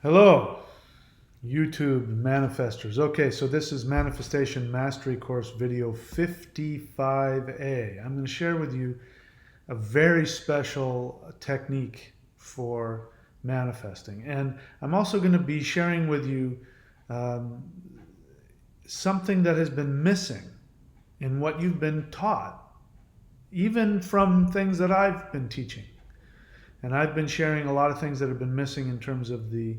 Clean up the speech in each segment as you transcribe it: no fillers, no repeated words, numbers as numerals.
Hello, YouTube manifestors. Okay, so this is Manifestation Mastery Course video 55A. I'm going to share with you a very special technique for manifesting. And I'm also going to be sharing with you um, something that has been missing in what you've been taught, even from things that I've been teaching. And I've been sharing a lot of things that have been missing in terms of the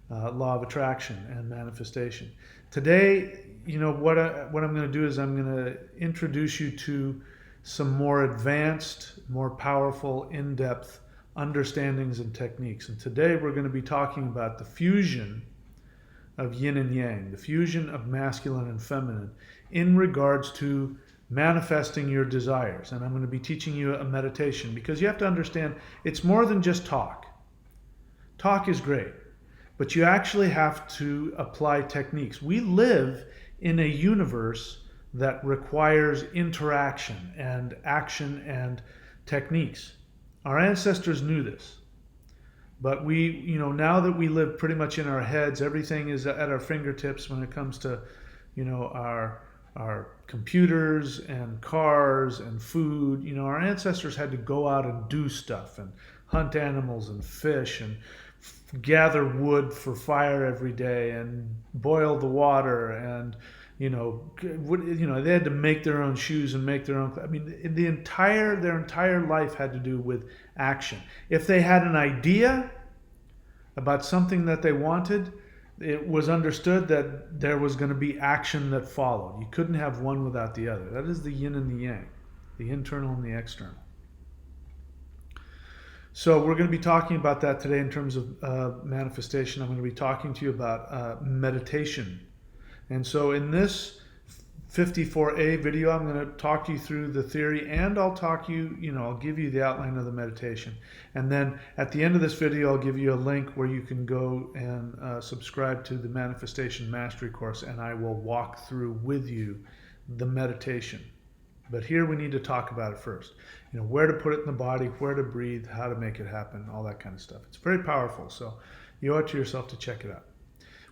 law of attraction and manifestation. Today, what I'm going to do is I'm going to introduce you to some more advanced, more powerful, in-depth understandings and techniques. And today we're going to be talking about the fusion of yin and yang, the fusion of masculine and feminine in regards to manifesting your desires. And I'm going to be teaching you a meditation because you have to understand it's more than just talk. Talk is great, but you actually have to apply techniques. We live in a universe that requires interaction and action and techniques. Our ancestors knew this. But now that we live pretty much in our heads, everything is at our fingertips when it comes to, our computers and cars and food. Our ancestors had to go out and do stuff and hunt animals and fish and gather wood for fire every day and boil the water and they had to make their own shoes and make their own. I mean, their entire life had to do with action. If they had an idea about something that they wanted, it was understood that there was going to be action that followed. You couldn't have one without the other. That is the yin and the yang, the internal and the external. So we're going to be talking about that today in terms of manifestation. I'm going to be talking to you about meditation. And so in this 54A video, I'm going to talk you through the theory, and I'll give you the outline of the meditation. And then at the end of this video, I'll give you a link where you can go and subscribe to the Manifestation Mastery course, and I will walk through with you the meditation. But here we need to talk about it first. Where to put it in the body, where to breathe, how to make it happen, all that kind of stuff. It's very powerful, so you owe it to yourself to check it out.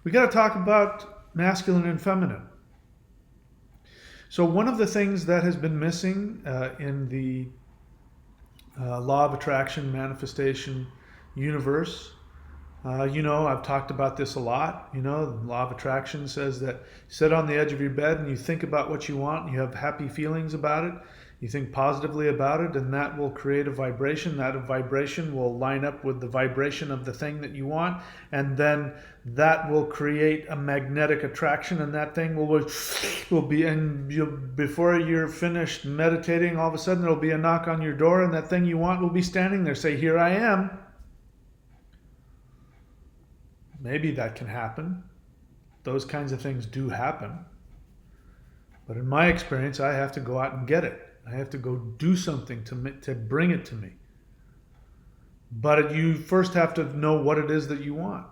We got to talk about masculine and feminine. So one of the things that has been missing in the law of attraction manifestation universe, I've talked about this a lot. The law of attraction says that you sit on the edge of your bed and you think about what you want, and you have happy feelings about it. You think positively about it, and that will create a vibration. That vibration will line up with the vibration of the thing that you want, and then that will create a magnetic attraction, and that thing will be, and before you're finished meditating, all of a sudden there'll be a knock on your door, and that thing you want will be standing there. Say, "Here I am." Maybe that can happen. Those kinds of things do happen. But in my experience, I have to go out and get it. I have to go do something to bring it to me. But you first have to know what it is that you want.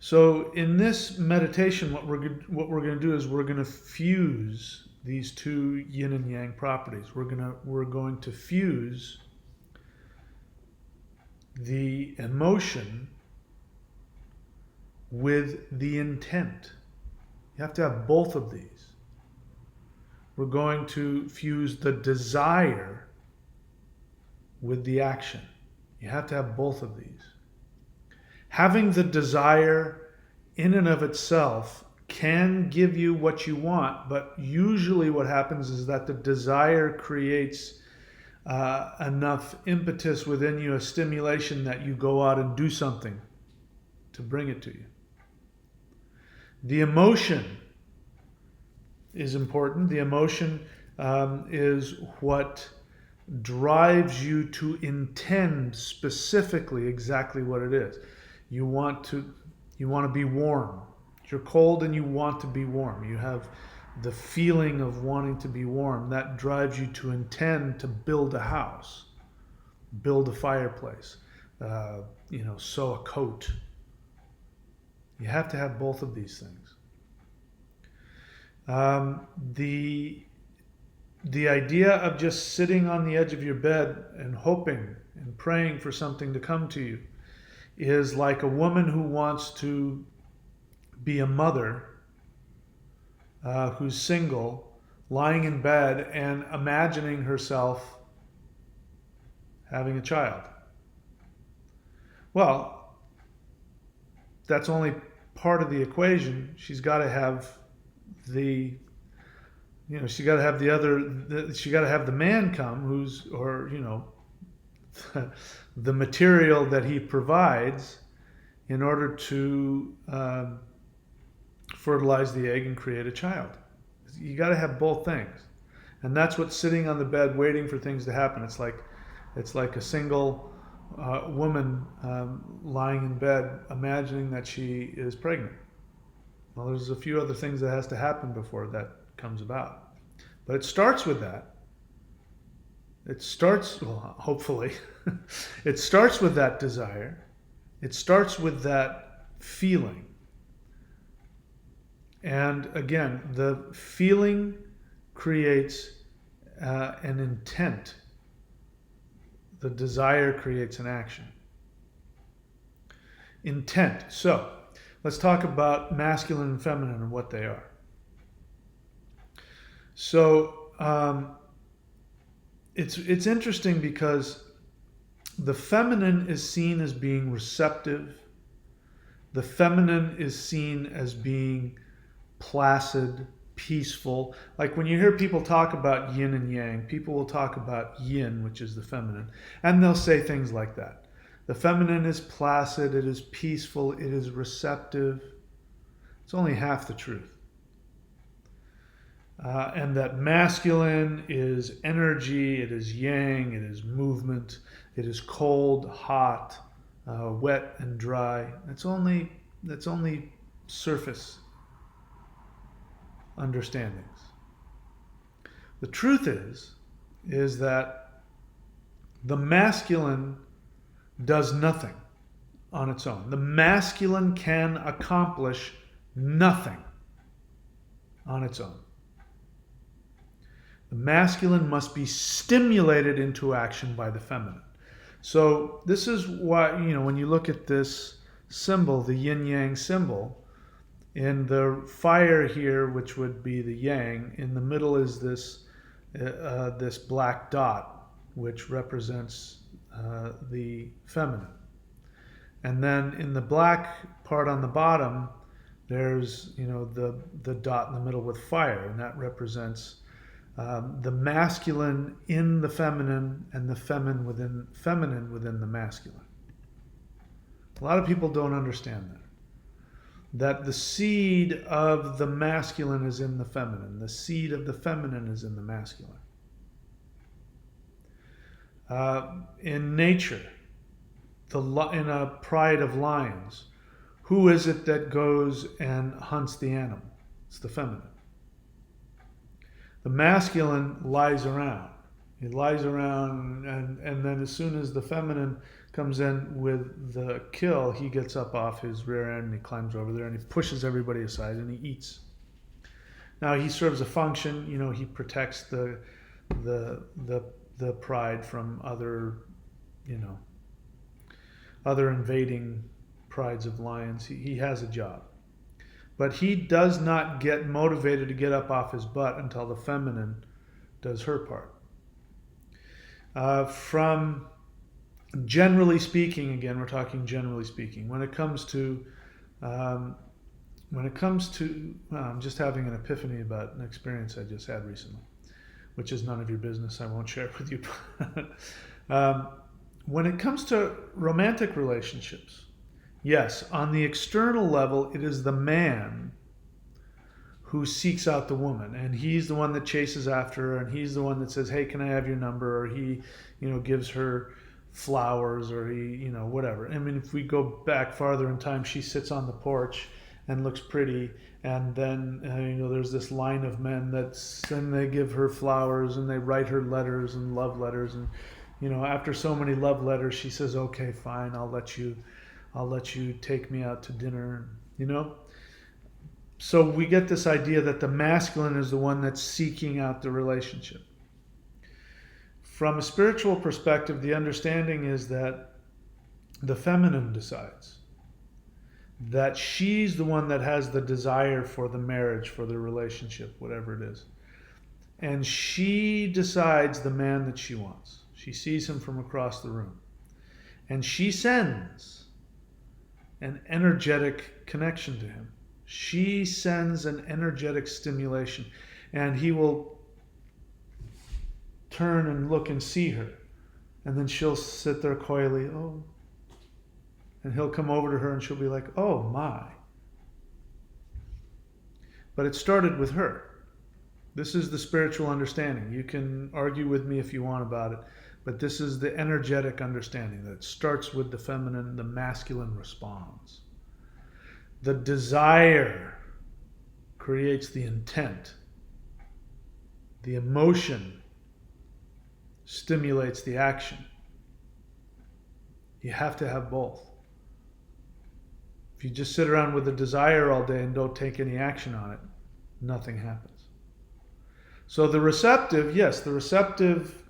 So in this meditation, what we're going to do is we're going to fuse these two yin and yang properties. We're going to fuse the emotion with the intent. You have to have both of these. We're going to fuse the desire with the action. You have to have both of these. Having the desire in and of itself can give you what you want, but usually what happens is that the desire creates enough impetus within you, a stimulation, that you go out and do something to bring it to you. The emotion is important. The emotion is what drives you to intend specifically exactly what it is. You want to be warm. You're cold and you want to be warm. You have the feeling of wanting to be warm. That drives you to intend to build a house, build a fireplace, sew a coat. You have to have both of these things. The idea of just sitting on the edge of your bed and hoping and praying for something to come to you is like a woman who wants to be a mother, who's single, lying in bed and imagining herself having a child. Well, that's only part of the equation. She's got to have the, she got to have she got to have the man come the material that he provides in order to fertilize the egg and create a child. You got to have both things, and that's what's sitting on the bed waiting for things to happen. It's like a single woman lying in bed imagining that she is pregnant. Well, there's a few other things that has to happen before that comes about, but it starts with that. It starts, well, hopefully, it starts with that desire. It starts with that feeling. And again, the feeling creates an intent. The desire creates an action. Intent. So, let's talk about masculine and feminine and what they are. So, it's interesting because the feminine is seen as being receptive. The feminine is seen as being placid, peaceful. Like when you hear people talk about yin and yang, people will talk about yin, which is the feminine, and they'll say things like that. The feminine is placid, it is peaceful, it is receptive. It's only half the truth. And that masculine is energy, it is yang, it is movement, it is cold, hot, wet and dry. That's only surface understandings. The truth is that the masculine does nothing on its own. The masculine can accomplish nothing on its own. The masculine must be stimulated into action by the feminine. So this is why, when you look at this symbol, the yin-yang symbol, in the fire here, which would be the yang, in the middle is this black dot, which represents the feminine. And then in the black part on the bottom, there's the dot in the middle with fire, and that represents the masculine in the feminine and the feminine within the masculine. A lot of people don't understand that the seed of the masculine is in the feminine. The seed of the feminine is in the masculine. In nature, in a pride of lions, who is it that goes and hunts the animal? It's the feminine. The masculine lies around. He lies around, and then as soon as the feminine comes in with the kill, he gets up off his rear end and he climbs over there and he pushes everybody aside and he eats. Now he serves a function. He protects the pride from other invading prides of lions. He has a job. But he does not get motivated to get up off his butt until the feminine does her part. From generally speaking, again, we're talking generally speaking. When it comes to, I'm just having an epiphany about an experience I just had recently, which is none of your business. I won't share it with you. When it comes to romantic relationships, yes, on the external level, it is the man who seeks out the woman, and he's the one that chases after her, and he's the one that says, "Hey, can I have your number?" Or he, gives her flowers, or he, whatever. I mean, if we go back farther in time, she sits on the porch and looks pretty, and then there's this line of men and they give her flowers and they write her letters and love letters, and after so many love letters, she says, "Okay, fine, I'll let you take me out to dinner," So we get this idea that the masculine is the one that's seeking out the relationship. From a spiritual perspective, the understanding is that The feminine decides that she's the one that has the desire for the marriage, for the relationship, whatever it is. And she decides the man that she wants. She sees him from across the room. And she sends an energetic connection to him. She sends an energetic stimulation. And he will turn and look and see her. And then she'll sit there coyly, oh. And he'll come over to her and she'll be like, oh my. But it started with her. This is the spiritual understanding. You can argue with me if you want about it, but this is the energetic understanding that starts with the feminine, the masculine responds. The desire creates the intent. The emotion stimulates the action. You have to have both. If you just sit around with a desire all day and don't take any action on it, nothing happens. So the receptive, yes, the receptive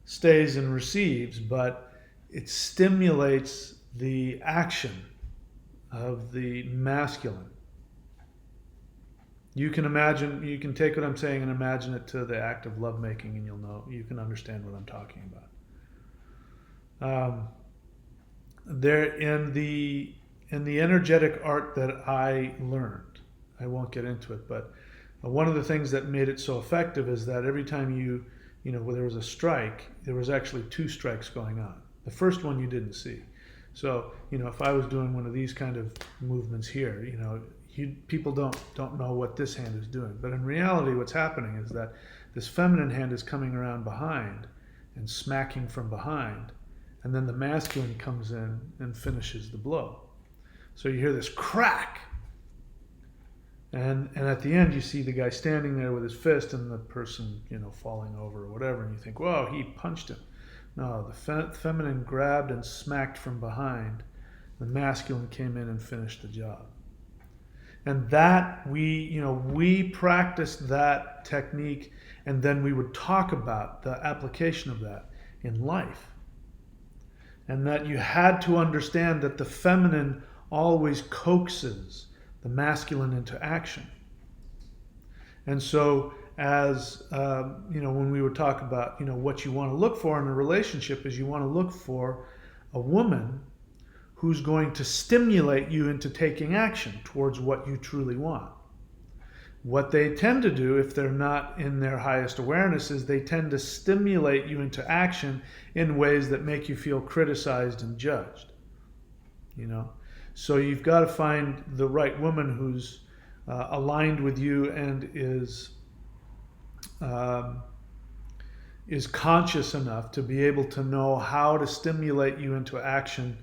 stays and receives, but it stimulates the action of the masculine. You can imagine, you can take what I'm saying and imagine it to the act of lovemaking, and you'll know, you can understand what I'm talking about. There in the energetic art that I learned, I won't get into it, but one of the things that made it so effective is that every time when there was a strike, there was actually two strikes going on. The first one you didn't see. So, if I was doing one of these kind of movements here, people don't know what this hand is doing. But in reality, what's happening is that this feminine hand is coming around behind and smacking from behind, and then the masculine comes in and finishes the blow. So you hear this crack. And at the end, you see the guy standing there with his fist and the person, falling over or whatever. And you think, whoa, he punched him. No, the feminine grabbed and smacked from behind. The masculine came in and finished the job. And that we practiced that technique, and then we would talk about the application of that in life. And that you had to understand that the feminine always coaxes the masculine into action. And so as when we would talk about what you want to look for in a relationship, is you want to look for a woman who's going to stimulate you into taking action towards what you truly want. What they tend to do, if they're not in their highest awareness, is they tend to stimulate you into action in ways that make you feel criticized and judged. So you've got to find the right woman who's aligned with you and is conscious enough to be able to know how to stimulate you into action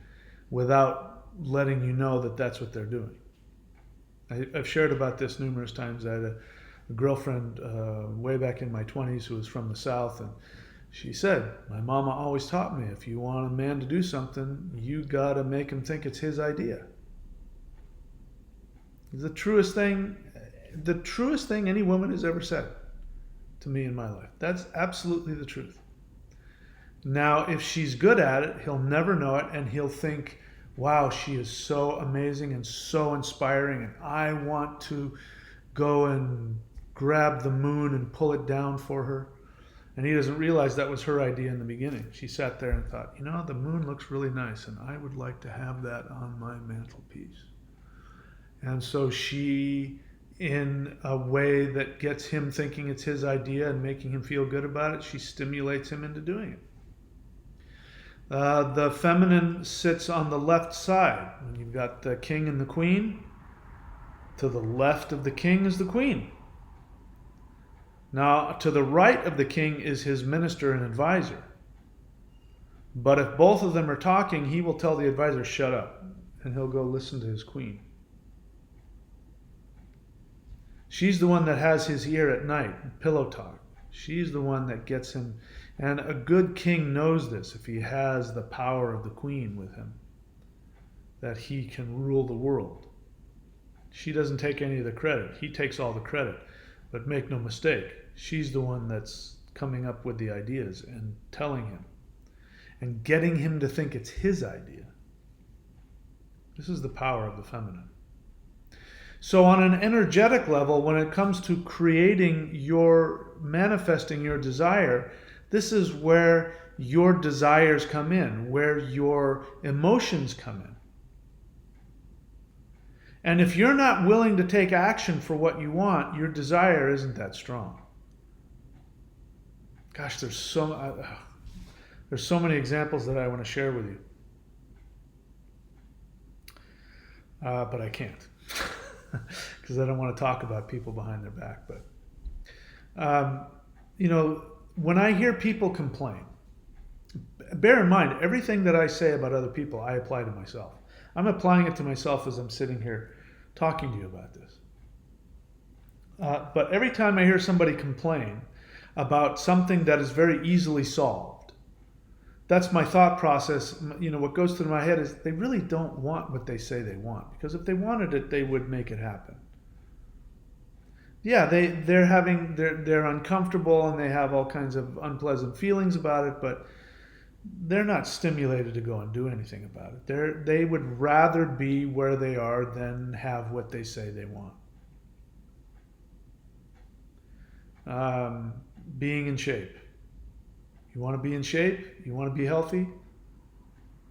without letting you know that that's what they're doing. I've shared about this numerous times. I had a girlfriend way back in my 20s who was from the South, and she said, my mama always taught me, if you want a man to do something, you got to make him think it's his idea. The truest thing any woman has ever said to me in my life. That's absolutely the truth. Now, if she's good at it, he'll never know it, and he'll think, wow, she is so amazing and so inspiring, and I want to go and grab the moon and pull it down for her. And he doesn't realize that was her idea in the beginning. She sat there and thought, the moon looks really nice, and I would like to have that on my mantelpiece. And so she, in a way that gets him thinking it's his idea and making him feel good about it, she stimulates him into doing it. The feminine sits on the left side. When you've got the king and the queen, to the left of the king is the queen. Now, to the right of the king is his minister and advisor. But if both of them are talking, he will tell the advisor, shut up, and he'll go listen to his queen. She's the one that has his ear at night, pillow talk. She's the one that gets him. And a good king knows this if he has the power of the queen with him, that he can rule the world. She doesn't take any of the credit. He takes all the credit. But make no mistake, she's the one that's coming up with the ideas and telling him and getting him to think it's his idea. This is the power of the feminine. So on an energetic level, when it comes to manifesting your desire, this is where your desires come in, where your emotions come in. And if you're not willing to take action for what you want, your desire isn't that strong. Gosh, there's so many examples that I want to share with you. But I can't. Because I don't want to talk about people behind their back. But, when I hear people complain, bear in mind, everything that I say about other people, I apply to myself. I'm applying it to myself as I'm sitting here talking to you about this. But every time I hear somebody complain about something that is very easily solved, that's my thought process. What goes through my head is they really don't want what they say they want, because if they wanted it, they would make it happen. Yeah, they're uncomfortable and they have all kinds of unpleasant feelings about it, but they're not stimulated to go and do anything about it. They would rather be where they are than have what they say they want. Being in shape. You want to be in shape? You want to be healthy?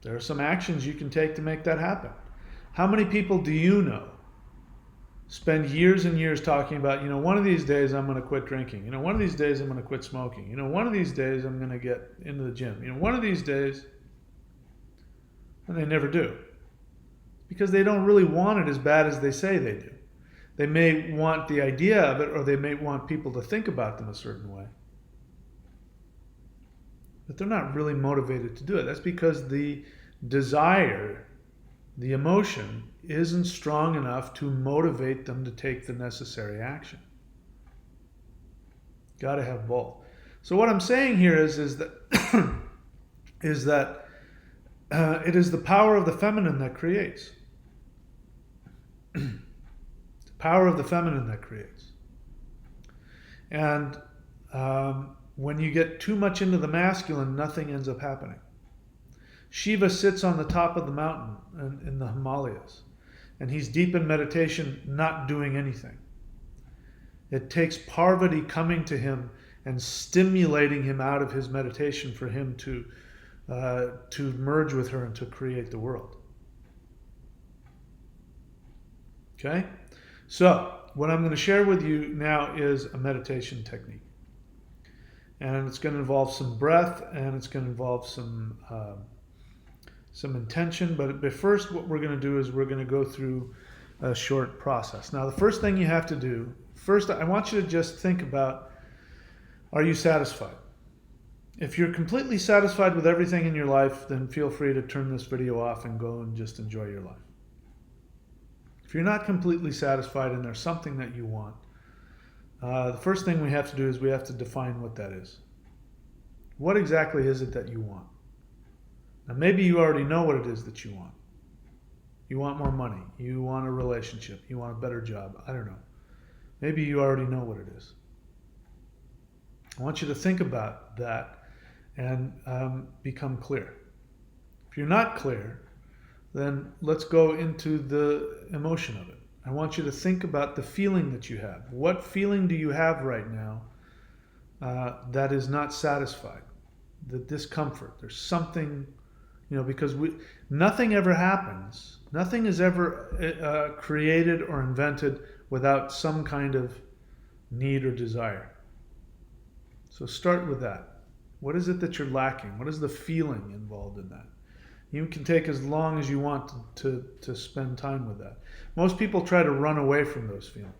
There are some actions you can take to make that happen. How many people do you know spend years and years talking about, one of these days I'm going to quit drinking. One of these days I'm going to quit smoking. One of these days I'm going to get into the gym. One of these days, and they never do. Because they don't really want it as bad as they say they do. They may want the idea of it, or they may want people to think about them a certain way. But they're not really motivated to do it. That's because the desire, the emotion, isn't strong enough to motivate them to take the necessary action. Got to have both. So what I'm saying here is that it is the power of the feminine that creates. The power of the feminine that creates. And when you get too much into the masculine, nothing ends up happening. Shiva sits on the top of the mountain in the Himalayas, and he's deep in meditation, not doing anything. It takes Parvati coming to him and stimulating him out of his meditation for him to merge with her and to create the world. Okay? So, what I'm going to share with you now is a meditation technique. And it's going to involve some breath, and it's going to involve some intention. But first, what we're going to do is we're going to go through a short process. Now, the first thing you have to do, I want you to just think about, are you satisfied? If you're completely satisfied with everything in your life, then feel free to turn this video off and go and just enjoy your life. If you're not completely satisfied and there's something that you want, the first thing we have to do is we have to define what that is. What exactly is it that you want? Now, maybe you already know what it is that you want. You want more money. You want a relationship. You want a better job. I don't know. Maybe you already know what it is. I want you to think about that and become clear. If you're not clear, then let's go into the emotion of it. I want you to think about the feeling that you have. What feeling do you have right now that is not satisfied? The discomfort. There's something, because nothing ever happens. Nothing is ever created or invented without some kind of need or desire. So start with that. What is it that you're lacking? What is the feeling involved in that? You can take as long as you want to spend time with that. Most people try to run away from those feelings,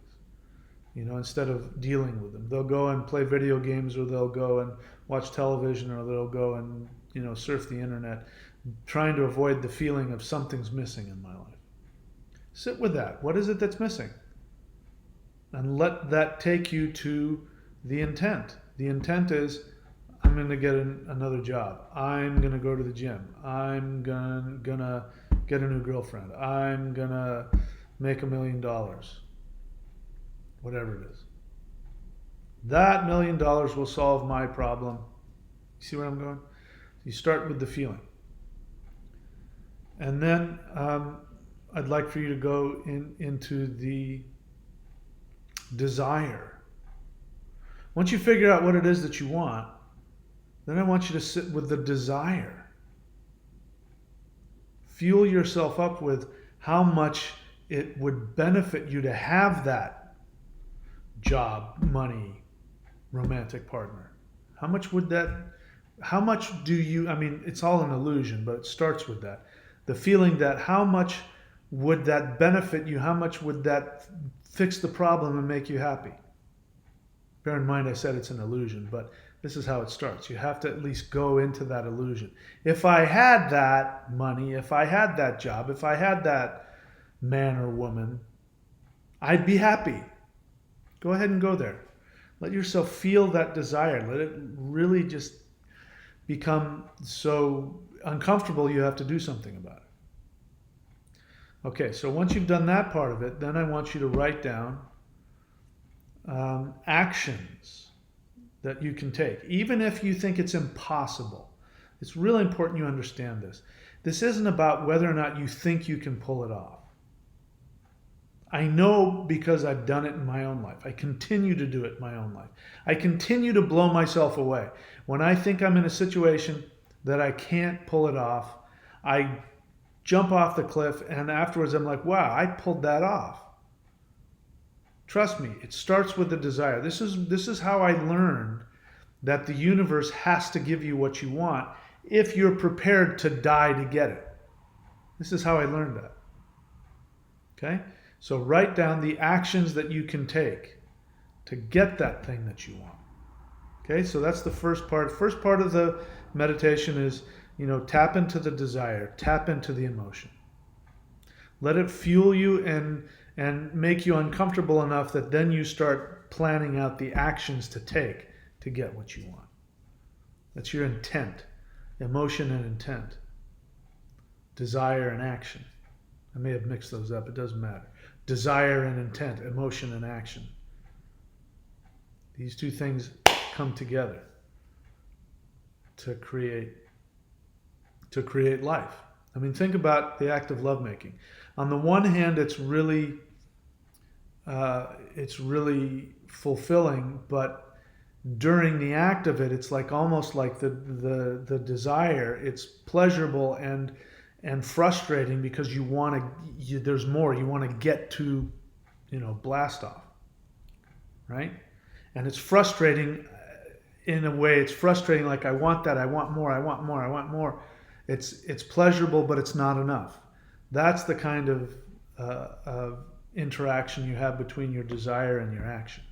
instead of dealing with them. They'll go and play video games, or they'll go and watch television, or they'll go and, surf the internet, trying to avoid the feeling of something's missing in my life. Sit with that. What is it that's missing? And let that take you to the intent. The intent is, I'm going to get another job. I'm going to go to the gym. I'm going to get a new girlfriend. I'm going to make $1 million. Whatever it is. That $1 million will solve my problem. You see where I'm going? You start with the feeling. And then I'd like for you to go into the desire. Once you figure out what it is that you want, then I want you to sit with the desire. Fuel yourself up with how much it would benefit you to have that job, money, romantic partner. How much would that, how much do you, I mean, it's all an illusion, but it starts with that. The feeling that how much would that benefit you? How much would that fix the problem and make you happy? Bear in mind I said it's an illusion, but this is how it starts. You have to at least go into that illusion. If I had that money, if I had that job, if I had that man or woman, I'd be happy. Go ahead and go there. Let yourself feel that desire. Let it really just become so uncomfortable you have to do something about it. Okay, so once you've done that part of it, then I want you to write down actions that you can take, even if you think it's impossible. It's really important you understand this. This isn't about whether or not you think you can pull it off. I know because I've done it in my own life. I continue to do it in my own life. I continue to blow myself away. When I think I'm in a situation that I can't pull it off, I jump off the cliff, and afterwards I'm like, wow, I pulled that off. Trust me, it starts with the desire. This is how I learned that the universe has to give you what you want if you're prepared to die to get it. This is how I learned that. Okay? So write down the actions that you can take to get that thing that you want. Okay? So that's the first part. First part of the meditation is, tap into the desire, tap into the emotion. Let it fuel you and make you uncomfortable enough that then you start planning out the actions to take to get what you want. That's your intent. Emotion and intent. Desire and action. I may have mixed those up. It doesn't matter. Desire and intent. Emotion and action. These two things come together to create life. I mean, think about the act of lovemaking. On the one hand, it's really fulfilling, but during the act of it, it's like almost like the desire. It's pleasurable and frustrating because you want to. There's more. You want to get to, blast off, right? And it's frustrating in a way. It's frustrating. Like I want that. I want more. I want more. I want more. It's pleasurable, but it's not enough. That's the kind of interaction you have between your desire and your action.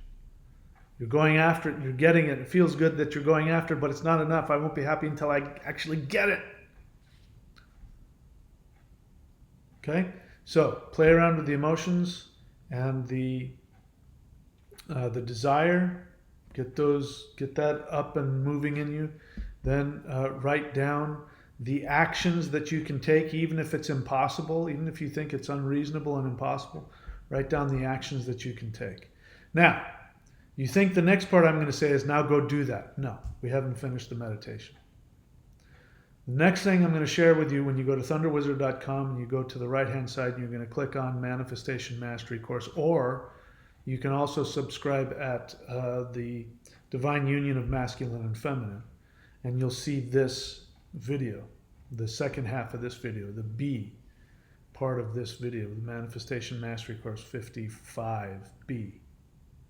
You're going after it, you're getting it, it feels good that you're going after it, but it's not enough. I won't be happy until I actually get it. Okay? So, play around with the emotions and the desire. Get that up and moving in you. Then write down the actions that you can take, even if it's impossible, even if you think it's unreasonable and impossible. Write down the actions that you can take. Now, you think the next part I'm going to say is now go do that. No, we haven't finished the meditation. The next thing I'm going to share with you, when you go to thunderwizard.com and you go to the right-hand side and you're going to click on Manifestation Mastery Course, or you can also subscribe at the Divine Union of Masculine and Feminine, and you'll see this video, the second half of this video, the B part of this video, the Manifestation Mastery Course 55B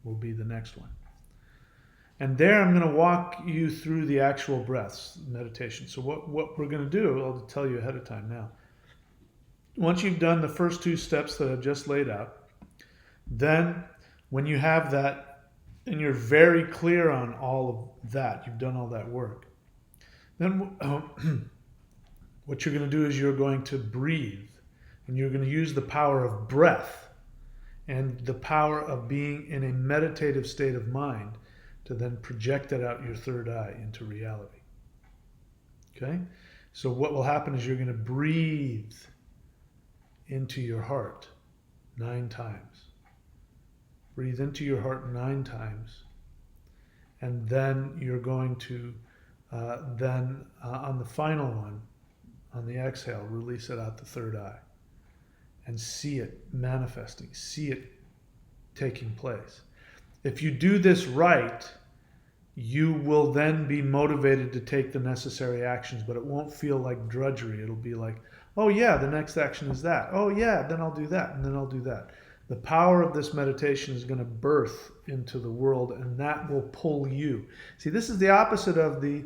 will be the next one. And there I'm going to walk you through the actual breaths meditation. So what we're going to do, I'll tell you ahead of time now. Once you've done the first two steps that I've just laid out, then when you have that and you're very clear on all of that, you've done all that work, then what you're going to do is you're going to breathe, and you're going to use the power of breath and the power of being in a meditative state of mind to then project that out your third eye into reality. Okay? So what will happen is you're going to breathe into your heart 9 times. Breathe into your heart 9 times. And then you're going to, on the final one, on the exhale, release it out the third eye. and see it manifesting, see it taking place. If you do this right, you will then be motivated to take the necessary actions, but it won't feel like drudgery. It'll be like, oh yeah, the next action is that. Oh yeah, then I'll do that, and then I'll do that. The power of this meditation is going to birth into the world, and that will pull you. See, this is the opposite of the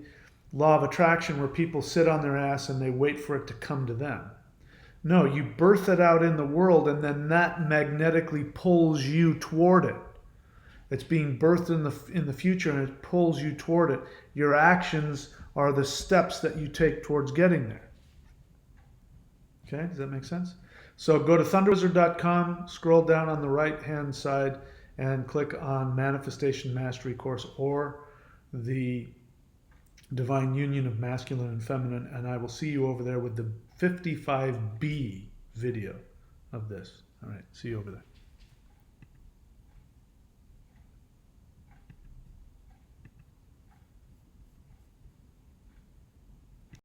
law of attraction, where people sit on their ass and they wait for it to come to them. No, you birth it out in the world, and then that magnetically pulls you toward it. It's being birthed in the future, and it pulls you toward it. Your actions are the steps that you take towards getting there. Okay, does that make sense? So go to thunderwizard.com, scroll down on the right-hand side, and click on Manifestation Mastery Course or the Divine Union of Masculine and Feminine, and I will see you over there with the 55B video of this. All right, see you over there.